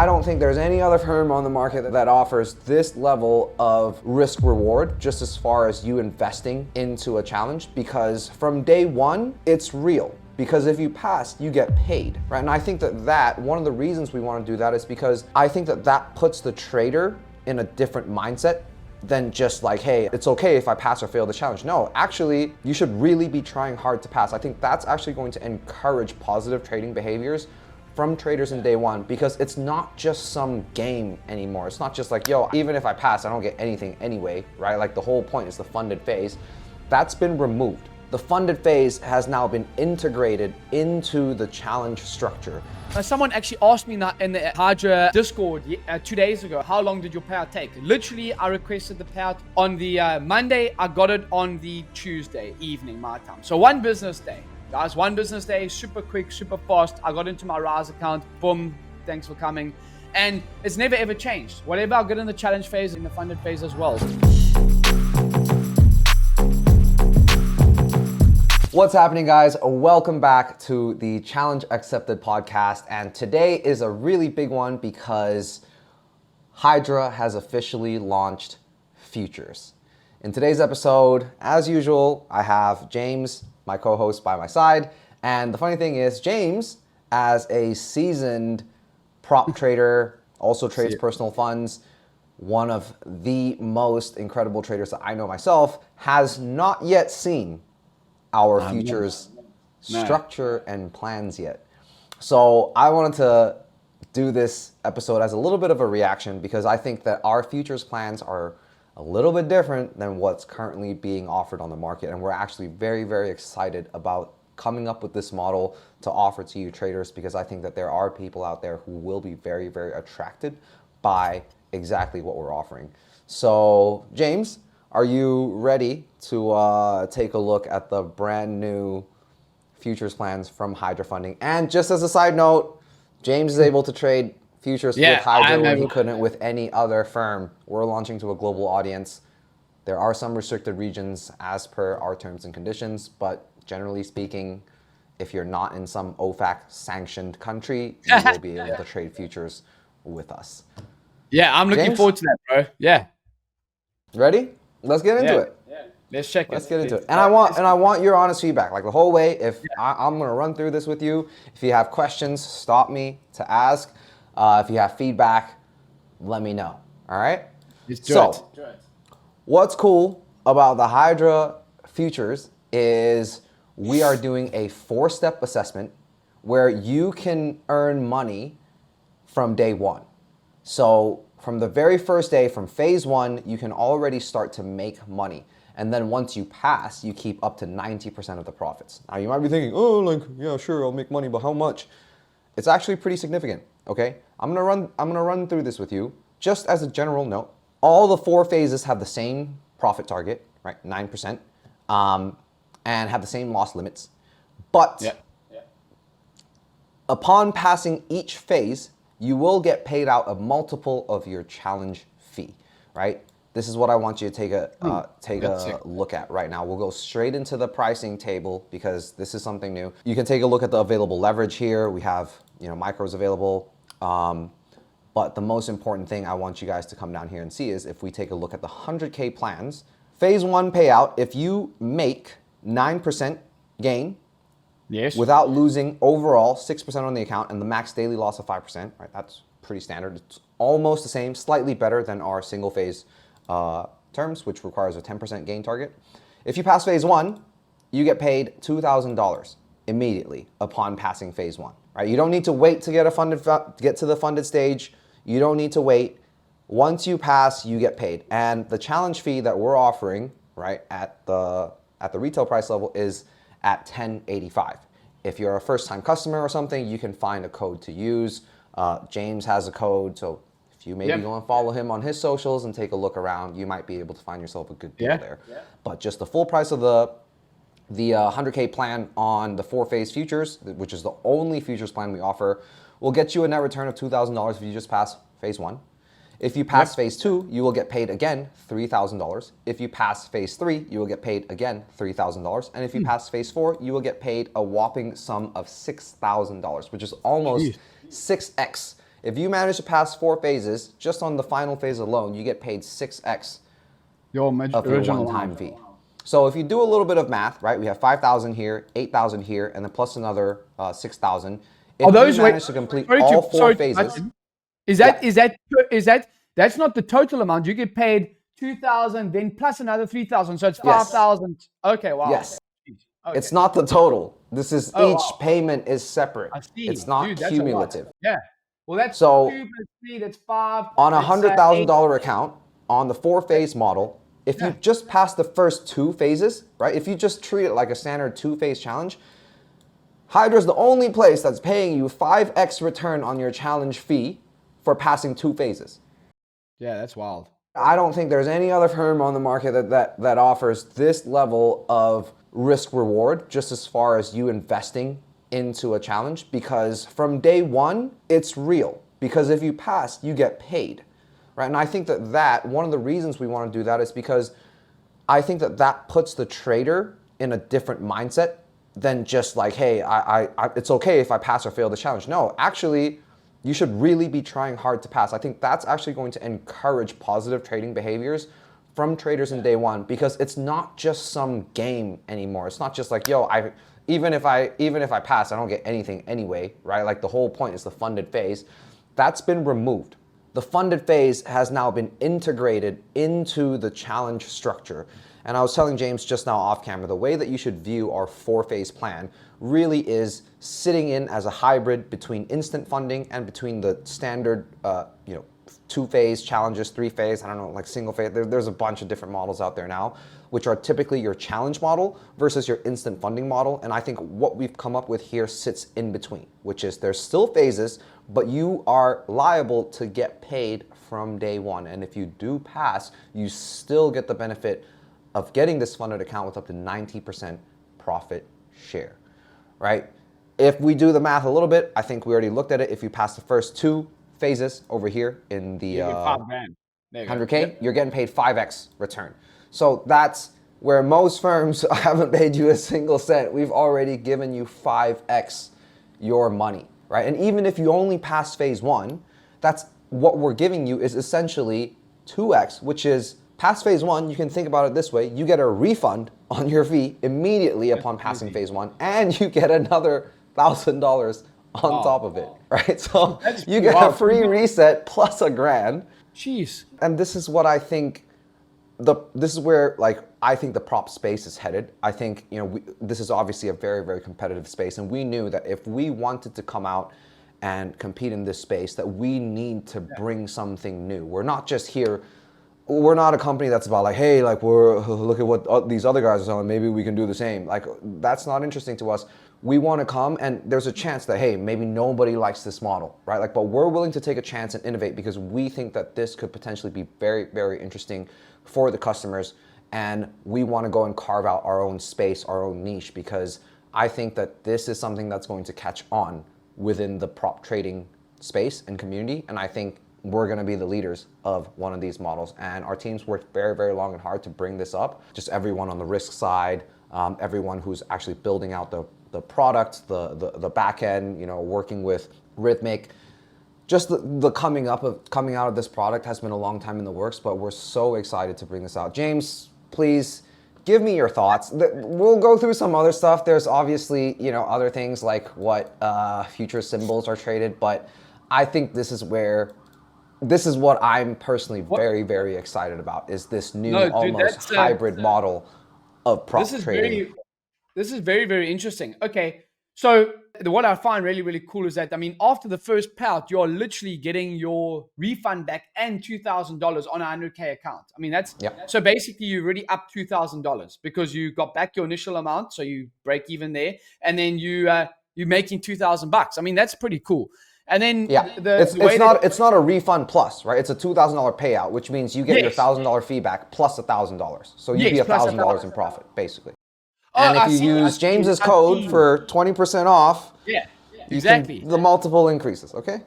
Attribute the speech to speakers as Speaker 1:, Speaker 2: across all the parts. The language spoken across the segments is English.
Speaker 1: don't think there's any other firm on the market that offers this level of risk reward, just as far as you investing into a challenge, because from day one, it's real. Because if you pass, you get paid, right? And I think that one of the reasons we want to do that is because I think that puts the trader in a different mindset than just like, hey, it's okay if I pass or fail the challenge. No, actually, you should really be trying hard to pass. I think that's actually going to encourage positive trading behaviors from traders in day one, because it's not just some game anymore. It's not just like, yo, even if I pass, I don't get anything anyway, right? Like the whole point is the funded phase. That's been removed. The funded phase has now been integrated into the challenge structure.
Speaker 2: Someone actually asked me in the Hydra Discord 2 days ago, how long did your payout take? Literally, I requested the payout on the Monday. I got it on the Tuesday evening, my time. So 1 business day. Guys, 1 business day, super quick, super fast. I got into my Rise account, boom, thanks for coming. And it's never ever changed. Whatever I get in the challenge phase, in the funded phase as well.
Speaker 1: What's happening, guys? Welcome back to the Challenge Accepted podcast. And today is a really big one because Hydra has officially launched futures. In today's episode, as usual, I have James, my co-host, by my side. And the funny thing is, James, as a seasoned prop trader, also trades personal funds, one of the most incredible traders that I know myself, has not yet seen our futures structure and plans yet. So I wanted to do this episode as a little bit of a reaction, because I think that our futures plans are a little bit different than what's currently being offered on the market. And we're actually very, very excited about coming up with this model to offer to you traders, because I think that there are people out there who will be very, very attracted by exactly what we're offering. So James, are you ready to take a look at the brand new futures plans from HydraFunding? And just as a side note, James is able to trade futures with Hydra when he couldn't with any other firm. We're launching to a global audience. There are some restricted regions as per our terms and conditions, but generally speaking, if you're not in some OFAC sanctioned country, you will be able to trade futures with us.
Speaker 2: Yeah, I'm looking forward to that, bro. Yeah.
Speaker 1: Ready? Let's get into it.
Speaker 2: Yeah. Let's check it.
Speaker 1: Let's get into it. And I want your honest feedback, like the whole way. If I'm gonna run through this with you. If you have questions, stop me to ask. If you have feedback, let me know. All right?
Speaker 2: Let's do it.
Speaker 1: What's cool about the Hydra futures is we are doing a 4-step assessment where you can earn money from day one. So from the very first day, from phase 1, you can already start to make money. And then once you pass, you keep up to 90% of the profits. Now you might be thinking, oh, like, yeah, sure, I'll make money, but how much? It's actually pretty significant, okay? I'm gonna run through this with you. Just as a general note, all the 4 phases have the same profit target, right? 9%, and have the same loss limits. But upon passing each phase, you will get paid out a multiple of your challenge fee, right? This is what I want you to take a look at right now. We'll go straight into the pricing table because this is something new. You can take a look at the available leverage here. We have, micros available. But the most important thing I want you guys to come down here and see is if we take a look at the 100K plans, phase 1 payout, if you make 9% gain, without losing overall 6% on the account and the max daily loss of 5%, right? That's pretty standard. It's almost the same, slightly better than our single phase terms, which requires a 10% gain target. If you pass phase 1, you get paid $2,000 immediately upon passing phase 1, right? You don't need to wait to get to the funded stage. You don't need to wait. Once you pass, you get paid. And the challenge fee that we're offering, right, at the retail price level is at $10.85. If you're a first-time customer or something, you can find a code to use. James has a code, so if you maybe go and follow him on his socials and take a look around, you might be able to find yourself a good deal there. But just the full price of the 100K plan on the 4-phase futures, which is the only futures plan we offer, will get you a net return of $2,000 if you just pass phase 1. If you pass phase 2, you will get paid again $3,000. If you pass phase 3, you will get paid again $3,000. And if you pass phase 4, you will get paid a whopping sum of $6,000, which is almost 6x If you manage to pass 4 phases, just on the final phase alone, you get paid 6x of your one-time fee. So if you do a little bit of math, right, we have 5,000 here, 8,000 here, and then plus another 6,000. If you manage to complete all 4 phases,
Speaker 2: that's not the total amount. You get paid 2,000, then plus another 3,000, so it's 5,000. Yes. Okay, wow.
Speaker 1: Yes. Okay. It's not the total. This is each payment is separate.
Speaker 2: I see.
Speaker 1: It's not cumulative.
Speaker 2: Yeah. Well, that's
Speaker 1: so
Speaker 2: 2 plus 3, that's 5.
Speaker 1: On a $100,000 account, on the 4-phase model, if you just pass the first 2 phases, right? If you just treat it like a standard 2-phase challenge, Hydra's the only place that's paying you 5x return on your challenge fee for passing 2 phases.
Speaker 2: Yeah, that's wild.
Speaker 1: I don't think there's any other firm on the market that offers this level of risk reward just as far as you investing into a challenge, because from day one, it's real. Because if you pass, you get paid, right? And I think that one of the reasons we want to do that is because I think that puts the trader in a different mindset than just like, hey, it's okay if I pass or fail the challenge. No, actually, you should really be trying hard to pass. I think that's actually going to encourage positive trading behaviors from traders in day one, because it's not just some game anymore. It's not just like, yo, even if I pass, I don't get anything anyway, right? Like the whole point is the funded phase. That's been removed. The funded phase has now been integrated into the challenge structure. And I was telling James just now off camera, the way that you should view our 4-phase plan really is sitting in as a hybrid between instant funding and between the standard, 2-phase challenges, 3-phase, I don't know, like single phase. There's a bunch of different models out there now, which are typically your challenge model versus your instant funding model. And I think what we've come up with here sits in between, which is there's still phases, but you are liable to get paid from day one. And if you do pass, you still get the benefit of getting this funded account with up to 90% profit share, right? If we do the math a little bit, I think we already looked at it. If you pass the first 2 phases over here in the 100K, you're getting paid 5x return. So that's where most firms haven't paid you a single cent. We've already given you 5x your money, right? And even if you only pass phase 1, that's what we're giving you is essentially 2x, which is pass phase 1, you can think about it this way, you get a refund on your fee immediately upon passing phase 1, and you get another $1,000 on top of it, right? So you get a free reset plus $1,000.
Speaker 2: Jeez.
Speaker 1: And this is what I think, this is where like I think the prop space is headed. I think, this is obviously a very, very competitive space, and we knew that if we wanted to come out and compete in this space, that we need to bring something new. We're not just here. We're not a company that's about like, hey, like look at what these other guys are selling. Maybe we can do the same. Like that's not interesting to us. We want to come, and there's a chance that, hey, maybe nobody likes this model, right? Like, but we're willing to take a chance and innovate because we think that this could potentially be very, very interesting for the customers. And we want to go and carve out our own space, our own niche, because I think that this is something that's going to catch on within the prop trading space and community. And I think we're going to be the leaders of one of these models. And our team's worked very, very long and hard to bring this up. Just everyone on the risk side, everyone who's actually building out the product, the back end, working with Rhythmic. Just the coming out of this product has been a long time in the works, but we're so excited to bring this out. James, please give me your thoughts. We'll go through some other stuff. There's obviously, other things like what future symbols are traded, but I think this is what I'm personally very, very excited about, is this new almost hybrid model of prop trading.
Speaker 2: This is very, very interesting. Okay, so what I find really, really cool is that, after the first payout, you're literally getting your refund back and $2,000 on a 100K account. So basically you're already up $2,000 because you got back your initial amount, so you break even there, and then you're making $2,000. That's pretty cool. And then
Speaker 1: it's not a refund plus, right? It's a $2,000 payout, which means you get your $1,000 fee back plus $1,000. So you'd be $1,000 in profit, basically. And if you use James's code for 20% off,
Speaker 2: exactly,
Speaker 1: the multiple increases. Okay.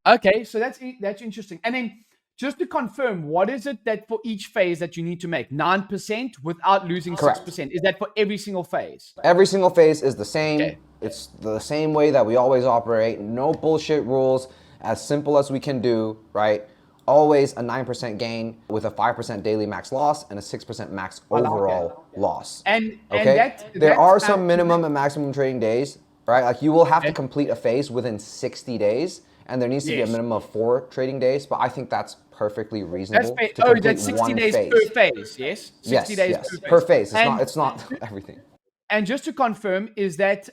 Speaker 2: Okay, so that's interesting. And then just to confirm, what is it that for each phase that you need to make 9% without losing 6%? Is that for every single phase?
Speaker 1: Every single phase is the same. Okay. It's the same way that we always operate. No bullshit rules. as simple as we can do, right? Always a 9% gain with a 5% daily max loss and a 6% max overall loss.
Speaker 2: And
Speaker 1: Okay?
Speaker 2: that
Speaker 1: There are some minimum and maximum trading days, right? Like you will have to
Speaker 2: Okay.
Speaker 1: complete a phase within 60 days, and there needs to be a
Speaker 2: Yes.
Speaker 1: minimum of 4 trading days, but I think that's perfectly reasonable to
Speaker 2: Oh,
Speaker 1: complete
Speaker 2: that's 60
Speaker 1: one
Speaker 2: days per
Speaker 1: phase.
Speaker 2: phase, yes? 60
Speaker 1: Yes,
Speaker 2: days
Speaker 1: yes.
Speaker 2: per
Speaker 1: Per
Speaker 2: phase.
Speaker 1: phase.
Speaker 2: And
Speaker 1: It's not everything.
Speaker 2: just to confirm, is that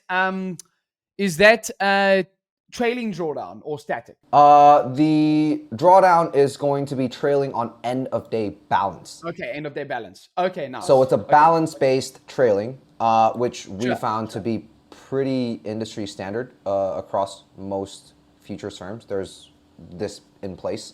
Speaker 2: trailing drawdown or static?
Speaker 1: The drawdown is going to be trailing on end of day balance.
Speaker 2: Okay, end of day balance. Okay, nice.
Speaker 1: So it's a
Speaker 2: Okay,
Speaker 1: balance-based trailing, which we
Speaker 2: sure.
Speaker 1: found to be pretty industry standard across most futures firms. There's this in place.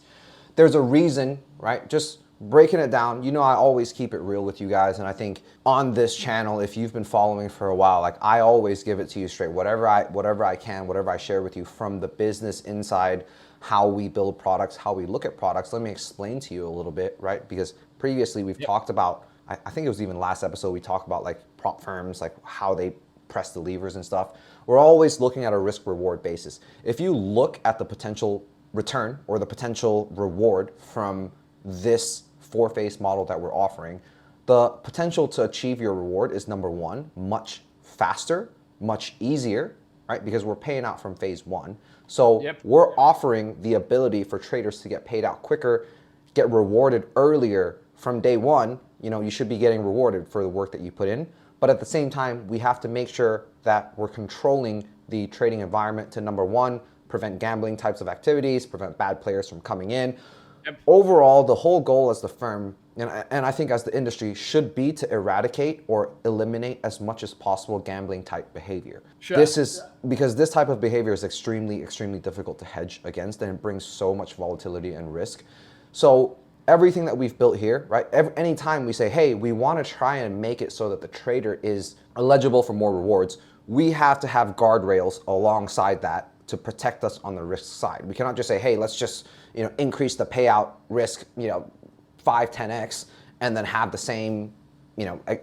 Speaker 1: There's a reason, right? Just breaking it down. You know, I always keep it real with you guys, and I think on this channel, if you've been following for a while, like I always give it to you straight. Whatever I can, whatever I share with you from the business inside, how we build products, how we look at products. Let me explain to you a little bit, right? Because previously we've talked about, I think it was even last episode, we talked about like prop firms, like how they press the levers and stuff. We're always looking at a risk reward basis. If you look at the potential return or the potential reward from this 4-phase model that we're offering, the potential to achieve your reward is number one, much faster, much easier, right? Because we're paying out from phase 1. So we're offering the ability for traders to get paid out quicker, get rewarded earlier from day 1. You know, you should be getting rewarded for the work that you put in. But at the same time, we have to make sure that we're controlling the trading environment to number 1, prevent gambling types of activities, prevent bad players from coming in. Overall, the whole goal as the firm, and I think as the industry, should be to eradicate or eliminate as much as possible gambling type behavior.
Speaker 2: Sure.
Speaker 1: This is because this type of behavior is extremely, extremely difficult to hedge against, and it brings so much volatility and risk. So everything that we've built here, right? Anytime we say, hey, we want to try and make it so that the trader is eligible for more rewards, we have to have guardrails alongside that to protect us on the risk side. We cannot just say, hey, let's just increase the payout risk 5, 10x and then have the same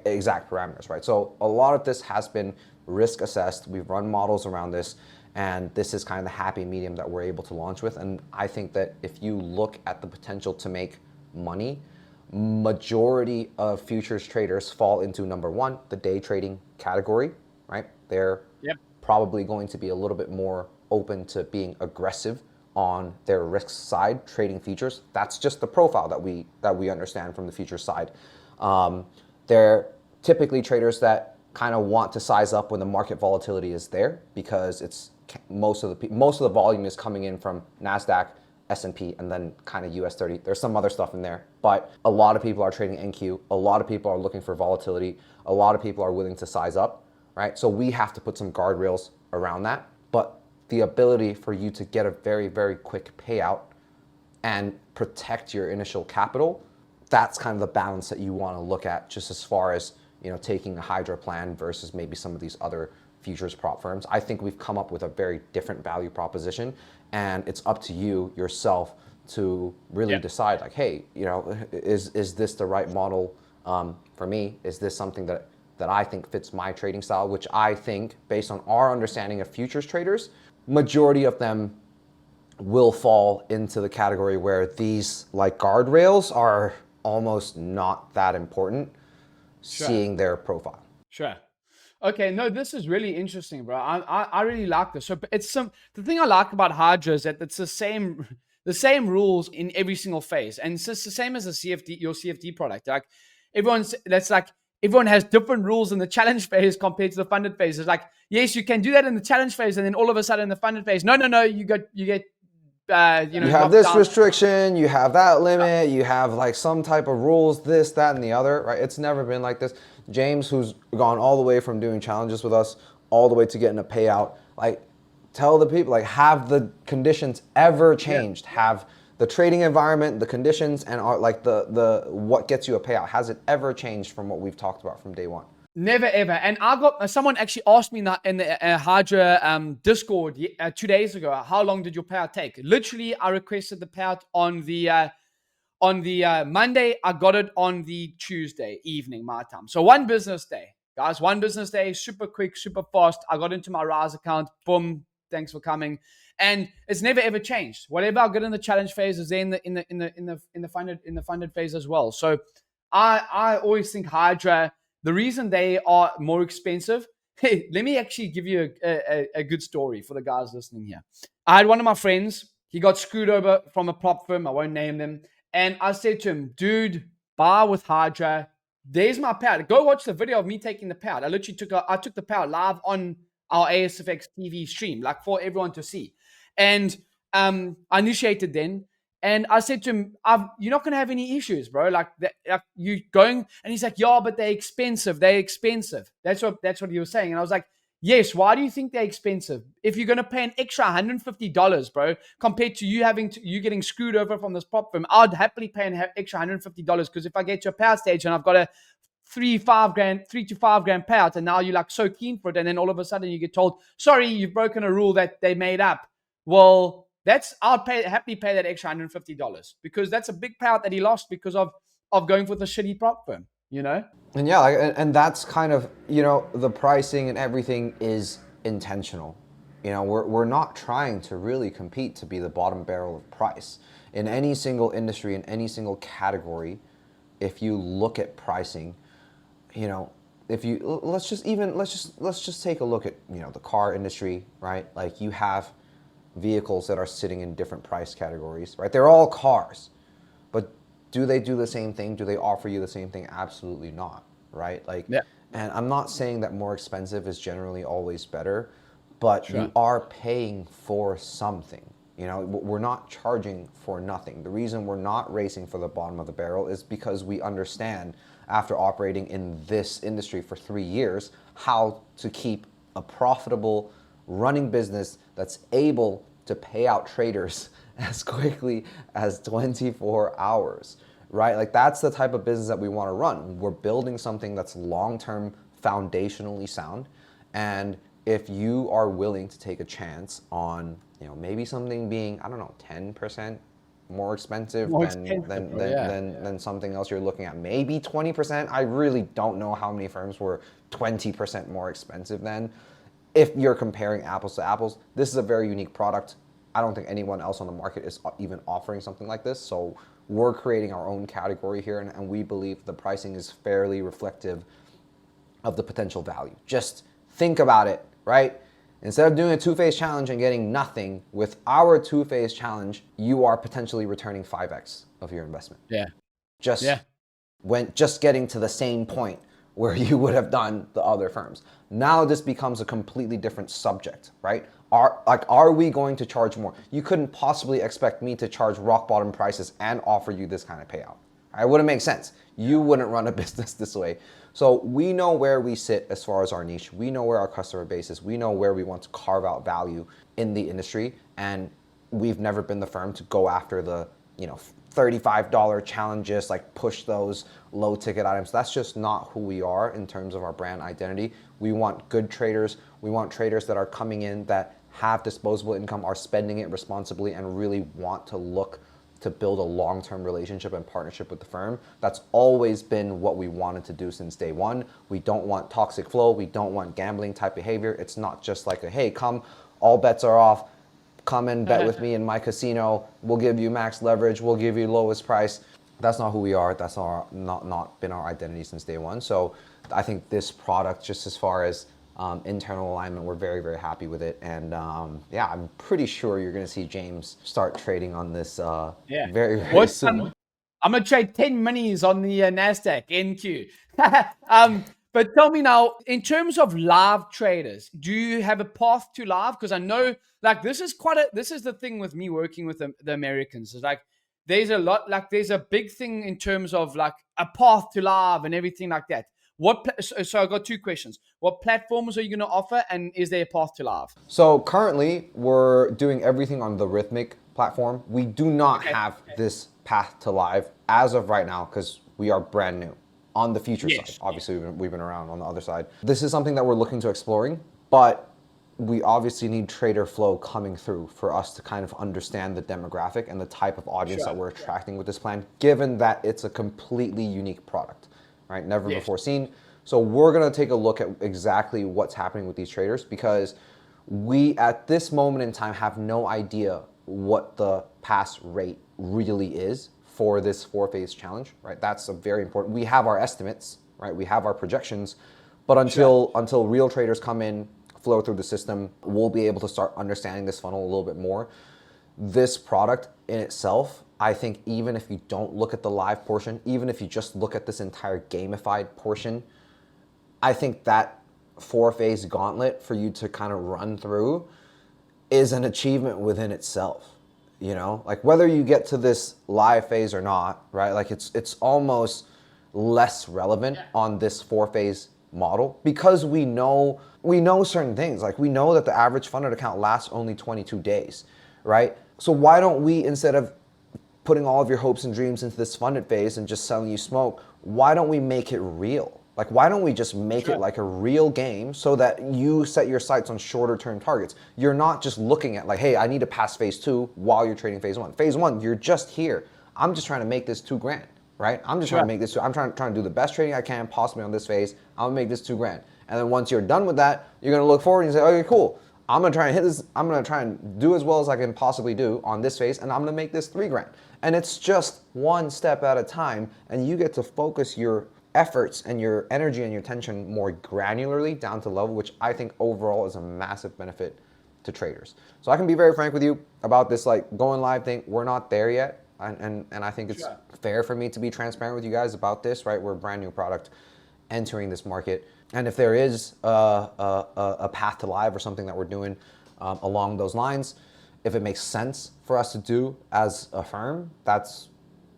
Speaker 1: exact parameters, right? So a lot of this has been risk assessed. We've run models around this, and this is kind of the happy medium that we're able to launch with. And I think that if you look at the potential to make money, majority of futures traders fall into number 1, the day trading category, right? They're probably going to be a little bit more open to being aggressive on their risk side, trading futures. That's just the profile that we understand from the futures side. They're typically traders that kind of want to size up when the market volatility is there, because it's most of the volume is coming in from NASDAQ, S&P, and then kind of US 30. There's some other stuff in there, but a lot of people are trading NQ. A lot of people are looking for volatility. A lot of people are willing to size up, right? So we have to put some guardrails around that. But the ability for you to get a very, very quick payout and protect your initial capital, that's kind of the balance that you want to look at, just as far as taking a Hydra plan versus maybe some of these other futures prop firms. I think we've come up with a very different value proposition, and it's up to you yourself to really decide, like, hey, is this the right model for me? Is this something that I think fits my trading style, which I think, based on our understanding of futures traders, majority of them will fall into the category where these like guardrails are almost not that important, seeing their profile.
Speaker 2: Sure. Okay, no, this is really interesting, bro. I really like this. So the thing I like about Hydra is that it's the same rules in every single phase, and it's just the same as your CFD product. Like everyone has different rules in the challenge phase compared to the funded phase. It's like, yes, you can do that in the challenge phase, and then all of a sudden in the funded phase, no, you get
Speaker 1: you have this restriction, you have that limit, you have like some type of rules, this, that, and the other, right? It's never been like this. James, who's gone all the way from doing challenges with us all the way to getting a payout, like, tell the people, like, have the conditions ever changed? Have the trading environment, the conditions, and like the what gets you a payout, has it ever changed from what we've talked about from day 1?
Speaker 2: Never ever. And I got someone actually asked me in the Hydra Discord 2 days ago, how long did your payout take? Literally, I requested the payout on the Monday. I got it on the Tuesday evening, my time. So 1 business day, guys. 1 business day, super quick, super fast. I got into my Rise account. Boom. Thanks for coming. and it's never ever changed. Whatever I get in the challenge phase is there in the funded phase as well. So I always think Hydra, the reason they are more expensive. Hey, let me actually give you a good story for the guys listening here. I had one of my friends, he got screwed over from a prop firm, I won't name them, and I said to him, dude, buy with Hydra. There's my payout. Go watch the video of me taking the payout. I literally took the payout live on our ASFX TV stream, like for everyone to see. And I initiated then. And I said to him, you're not going to have any issues, bro. Like you going, and he's like, yeah, but they're expensive. They're expensive. That's what he was saying. And I was like, yes, why do you think they're expensive? If you're going to pay an extra $150, bro, compared to you getting screwed over from this prop firm, I'd happily pay an extra $150 because if I get to a power stage and I've got a 3 to 5 grand payout, and now you're like so keen for it, and then all of a sudden you get told, sorry, you've broken a rule that they made up. Well, I'll happily pay that extra $150 because that's a big payout that he lost because of going with a shitty prop firm, you know?
Speaker 1: And yeah, and that's kind of, the pricing and everything is intentional. We're not trying to really compete to be the bottom barrel of price. In any single industry, in any single category, if you look at pricing, let's just take a look at, the car industry, right? Like you have vehicles that are sitting in different price categories, right? They're all cars, but do they do the same thing? Do they offer you the same thing? Absolutely not, right? Like, yeah. And I'm not saying that more expensive is generally always better, but you are paying for something. We're not charging for nothing. The reason we're not racing for the bottom of the barrel is because we understand, after operating in this industry for 3 years, how to keep a profitable running business that's able to pay out traders as quickly as 24 hours, right? Like that's the type of business that we want to run. We're building something that's long-term, foundationally sound. And if you are willing to take a chance on, maybe something being, 10% more expensive than something else you're looking at, maybe 20%. I really don't know how many firms were 20% more expensive than. If you're comparing apples to apples, this is a very unique product. I don't think anyone else on the market is even offering something like this. So we're creating our own category here, and we believe the pricing is fairly reflective of the potential value. Just think about it, right? Instead of doing a two-phase challenge and getting nothing, with our two-phase challenge, you are potentially returning 5x of your investment.
Speaker 2: Yeah.
Speaker 1: Just getting to the same point where you would have done the other firms. Now this becomes a completely different subject, right? Are we going to charge more? You couldn't possibly expect me to charge rock bottom prices and offer you this kind of payout. It wouldn't make sense. You wouldn't run a business this way. So we know where we sit as far as our niche. We know where our customer base is. We know where we want to carve out value in the industry. And we've never been the firm to go after the, $35 challenges, like push those low ticket items. That's just not who we are in terms of our brand identity. We want good traders. We want traders that are coming in that have disposable income, are spending it responsibly, and really want to look to build a long-term relationship and partnership with the firm. That's always been what we wanted to do since day one. We don't want toxic flow. We don't want gambling type behavior. It's not just like hey, come, all bets are off. Come and bet with me in my casino. We'll give you max leverage. We'll give you lowest price. That's not who we are. That's not been our identity since day one. So I think this product, just as far as internal alignment, we're very, very happy with it. And I'm pretty sure you're going to see James start trading on this very, very soon.
Speaker 2: I'm going to trade 10 minis on the NASDAQ NQ. But tell me now, in terms of live traders, do you have a path to live? Because I know, this is the thing with me working with the Americans. It's there's a big thing in terms of a path to live and everything like that. So I got two questions. What platforms are you going to offer, and is there a path to live?
Speaker 1: So currently, we're doing everything on the Rhythmic platform. We do not have this path to live as of right now because we are brand new. On the future side, obviously we've been around on the other side. This is something that we're looking to exploring, but we obviously need trader flow coming through for us to kind of understand the demographic and the type of audience that we're attracting with this plan, given that it's a completely unique product, right? Never before seen. So we're gonna take a look at exactly what's happening with these traders, because we at this moment in time have no idea what the pass rate really is for this 4-phase challenge, right? That's a very important. We have our estimates, right? We have our projections, but until real traders come in, flow through the system, we'll be able to start understanding this funnel a little bit more. This product in itself, I think even if you don't look at the live portion, even if you just look at this entire gamified portion, I think that 4-phase gauntlet for you to kind of run through is an achievement within itself. You know, like whether you get to this live phase or not, right? Like it's almost less relevant on this 4-phase model because we know certain things. Like we know that the average funded account lasts only 22 days, right? So why don't we, instead of putting all of your hopes and dreams into this funded phase and just selling you smoke, why don't we make it real? Like, why don't we just make it like a real game so that you set your sights on shorter term targets? You're not just looking at like, hey, I need to pass phase 2 while you're trading phase 1. Phase 1, you're just here. I'm just trying to make this $2,000, right? I'm just trying to make this, I'm trying to do the best trading I can possibly on this phase. I'm gonna make this $2,000. And then once you're done with that, you're gonna look forward and say, okay, cool. I'm gonna try and hit this, I'm gonna try and do as well as I can possibly do on this phase, and I'm gonna make this $3,000. And it's just one step at a time, and you get to focus your efforts and your energy and your attention more granularly down to level, which I think overall is a massive benefit to traders. So I can be very frank with you about this like going live thing. We're not there yet. And I think it's fair for me to be transparent with you guys about this, right? We're a brand new product entering this market. And if there is a path to live or something that we're doing along those lines, if it makes sense for us to do as a firm,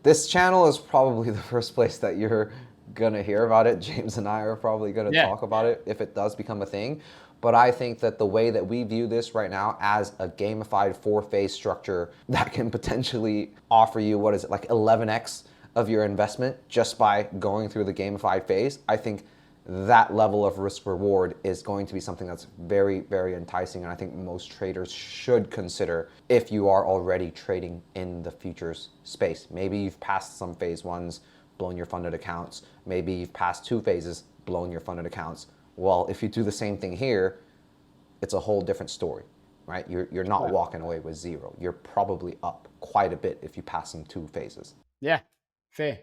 Speaker 1: this channel is probably the first place that you're gonna hear about it. James and I are probably gonna talk about it if it does become a thing. But I think that the way that we view this right now as a gamified 4-phase structure that can potentially offer you, what is it, like 11x of your investment just by going through the gamified phase, I think that level of risk reward is going to be something that's very, very enticing. And I think most traders should consider if you are already trading in the futures space. Maybe you've passed some phase 1s, blown your funded accounts. Maybe you've passed 2 phases, blown your funded accounts. Well, if you do the same thing here, it's a whole different story, right? You're not walking away with 0. You're probably up quite a bit if you pass some 2 phases.
Speaker 2: Yeah, fair.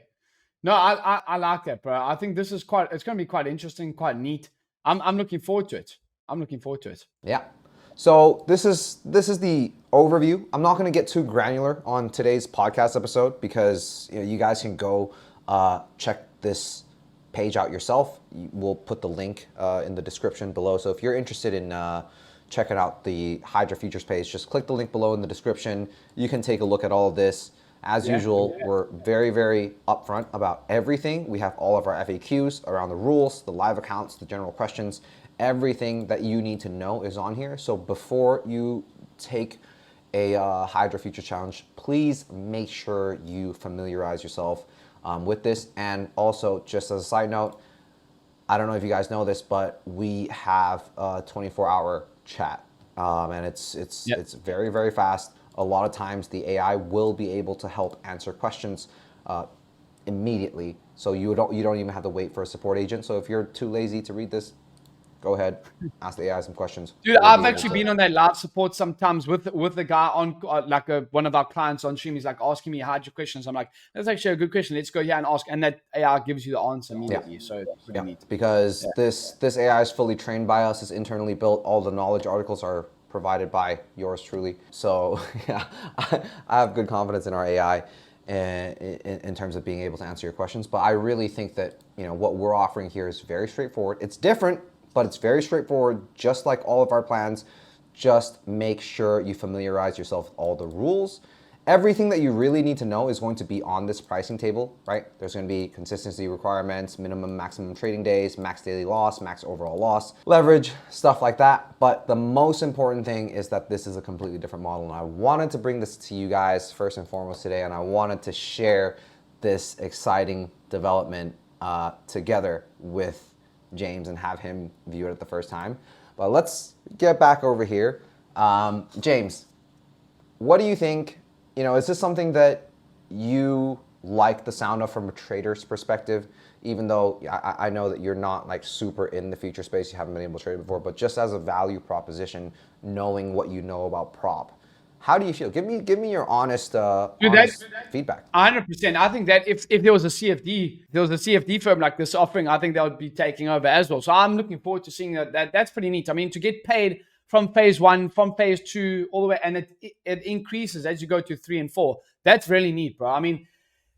Speaker 2: No, I like that, bro. I think this is it's going to be quite interesting, quite neat. I'm looking forward to it.
Speaker 1: Yeah. So this is the overview. I'm not going to get too granular on today's podcast episode because you guys can go check this page out yourself. We'll put the link in the description below. So if you're interested in checking out the Hydra Futures page, just click the link below in the description. You can take a look at all of this. As usual, we're very, very upfront about everything. We have all of our FAQs around the rules, the live accounts, the general questions. Everything that you need to know is on here. So before you take a Hydra Future Challenge, please make sure you familiarize yourself with this. And also, just as a side note, I don't know if you guys know this, but we have a 24-hour chat, and it's very, very fast. A lot of times the AI will be able to help answer questions immediately, so you don't even have to wait for a support agent. So if you're too lazy to read this, go ahead, ask the AI some questions.
Speaker 2: Dude, I've actually been on that live support sometimes with the guy on one of our clients on stream. He's like asking me Hydra questions. I'm like, that's actually a good question. Let's go here and ask, and that AI gives you the answer immediately. So it's pretty neat.
Speaker 1: Because this AI is fully trained by us. It's internally built. All the knowledge articles are provided by yours truly. So yeah, I have good confidence in our AI in terms of being able to answer your questions. But I really think that what we're offering here is very straightforward. It's different, but it's very straightforward, just like all of our plans. Just make sure you familiarize yourself with all the rules. Everything that you really need to know is going to be on this pricing table, right? There's going to be consistency requirements, minimum, maximum trading days, max daily loss, max overall loss, leverage, stuff like that. But the most important thing is that this is a completely different model. And I wanted to bring this to you guys first and foremost today. And I wanted to share this exciting development together with James and have him view it at the first time. But let's get back over here. James, what do you think? Is this something that you like the sound of from a trader's perspective, even though I know that you're not like super in the future space, you haven't been able to trade before, but just as a value proposition, knowing what you know about prop, how do you feel? Give me your honest, honest feedback.
Speaker 2: 100%. I think that if there was a CFD firm like this offering, I think they would be taking over as well. So I'm looking forward to seeing that. That's pretty neat. I mean, to get paid from phase 1, from phase 2, all the way, and it increases as you go to 3 and 4. That's really neat, bro. I mean,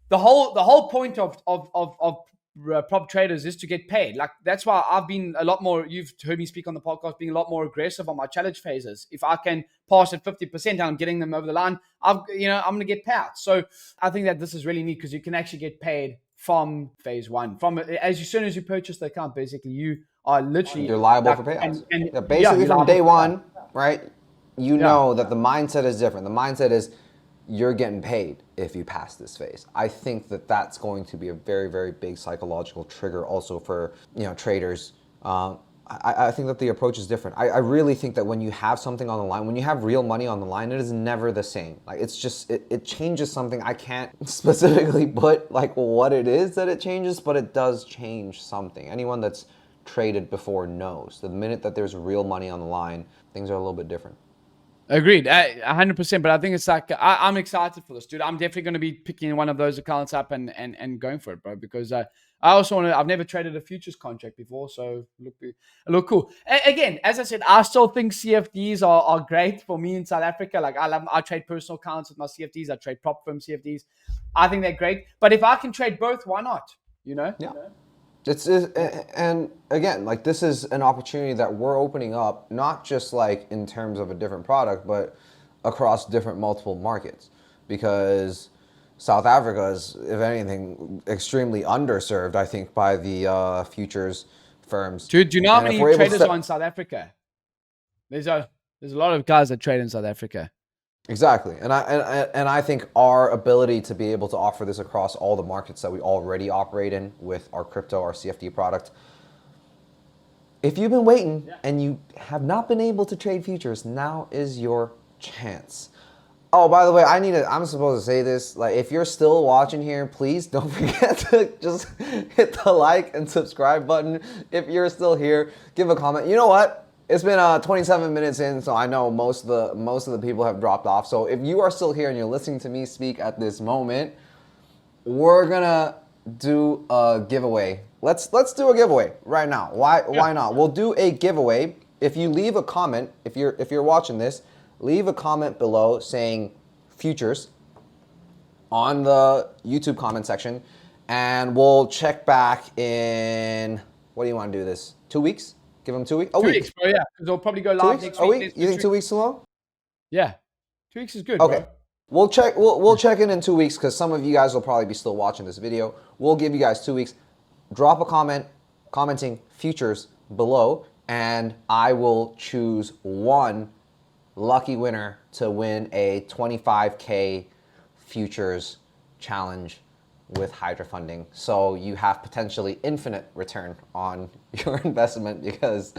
Speaker 2: the whole point of prop traders is to get paid. Like, that's why I've been a lot more, you've heard me speak on the podcast, being a lot more aggressive on my challenge phases. If I can pass at 50% and I'm getting them over the line, I'm going to get paid. So I think that this is really neat because you can actually get paid from phase 1. From as soon as you purchase the account, basically you are literally,
Speaker 1: you're liable for payouts. Basically from day one, right? You know that the mindset is different. The mindset is you're getting paid if you pass this phase. I think that that's going to be a very, very big psychological trigger also for, traders. I think that the approach is different. I really think that when you have something on the line, when you have real money on the line, it is never the same. Like, it's just, it changes something. I can't specifically put like what it is that it changes, but it does change something. Anyone that's traded before knows the minute that there's real money on the line, things are a little bit different.
Speaker 2: Agreed, 100%. But I think it's like, I'm excited for this, dude. I'm definitely going to be picking one of those accounts up and going for it, bro. Because I also want to. I've never traded a futures contract before, so look cool. Again, as I said, I still think CFDs are great for me in South Africa. Like, I trade personal accounts with my CFDs. I trade prop firm CFDs. I think they're great. But if I can trade both, why not?
Speaker 1: Yeah. And again, like, this is an opportunity that we're opening up, not just like in terms of a different product, but across different multiple markets, because South Africa is, if anything, extremely underserved, I think, by the futures firms.
Speaker 2: Dude, do you know how many traders are in South Africa? There's a lot of guys that trade in South Africa.
Speaker 1: Exactly, and I think our ability to be able to offer this across all the markets that we already operate in with our crypto, our CFD product. If you've been waiting and you have not been able to trade futures, now is your chance. Oh, by the way, I'm supposed to say this. Like, if you're still watching here, please don't forget to just hit the like and subscribe button. If you're still here, give a comment. You know what? It's been 27 minutes in, so I know most of the people have dropped off. So if you are still here and you're listening to me speak at this moment, we're gonna do a giveaway. Let's do a giveaway right now. Why not? We'll do a giveaway. If you leave a comment, if you're watching this, leave a comment below saying futures on the YouTube comment section, and we'll check back in, what do you want to do this? 2 weeks? Give them 2 weeks?
Speaker 2: 2 weeks, bro, yeah. Because they'll probably go live next week.
Speaker 1: You think 2 weeks too long?
Speaker 2: Yeah. 2 weeks is good,
Speaker 1: okay.
Speaker 2: Bro.
Speaker 1: We'll check in 2 weeks, because some of you guys will probably be still watching this video. We'll give you guys 2 weeks. Drop a comment, commenting futures below, and I will choose one lucky winner to win a 25K futures challenge with HydraFunding. So you have potentially infinite return on your investment, because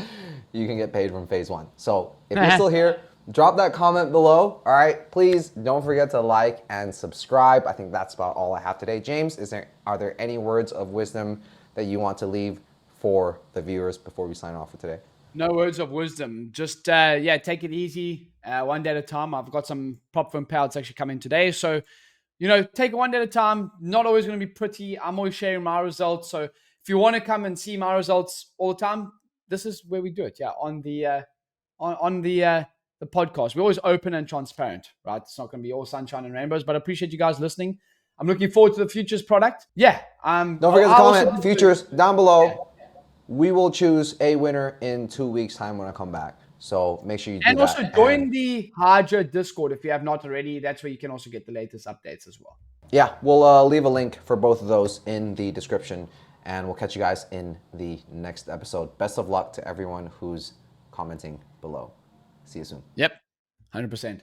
Speaker 1: you can get paid from phase 1. So if you're still here, drop that comment below. All right, please don't forget to like and subscribe. I think that's about all I have today. James, are there any words of wisdom that you want to leave for the viewers before we sign off for today?
Speaker 2: No words of wisdom. Just take it easy, one day at a time. I've got some prop firm payouts actually coming today, so take it one day at a time. Not always going to be pretty. I'm always sharing my results. So if you want to come and see my results all the time, this is where we do it. Yeah, on the podcast. We're always open and transparent, right? It's not going to be all sunshine and rainbows, but I appreciate you guys listening. I'm looking forward to the futures product. Yeah.
Speaker 1: Don't forget to comment futures down below. Yeah. We will choose a winner in 2 weeks' time when I come back. So make sure you do that.
Speaker 2: And also join the Hydra Discord if you have not already. That's where you can also get the latest updates as well.
Speaker 1: Yeah, we'll leave a link for both of those in the description, and we'll catch you guys in the next episode. Best of luck to everyone who's commenting below. See you soon.
Speaker 2: Yep, 100%.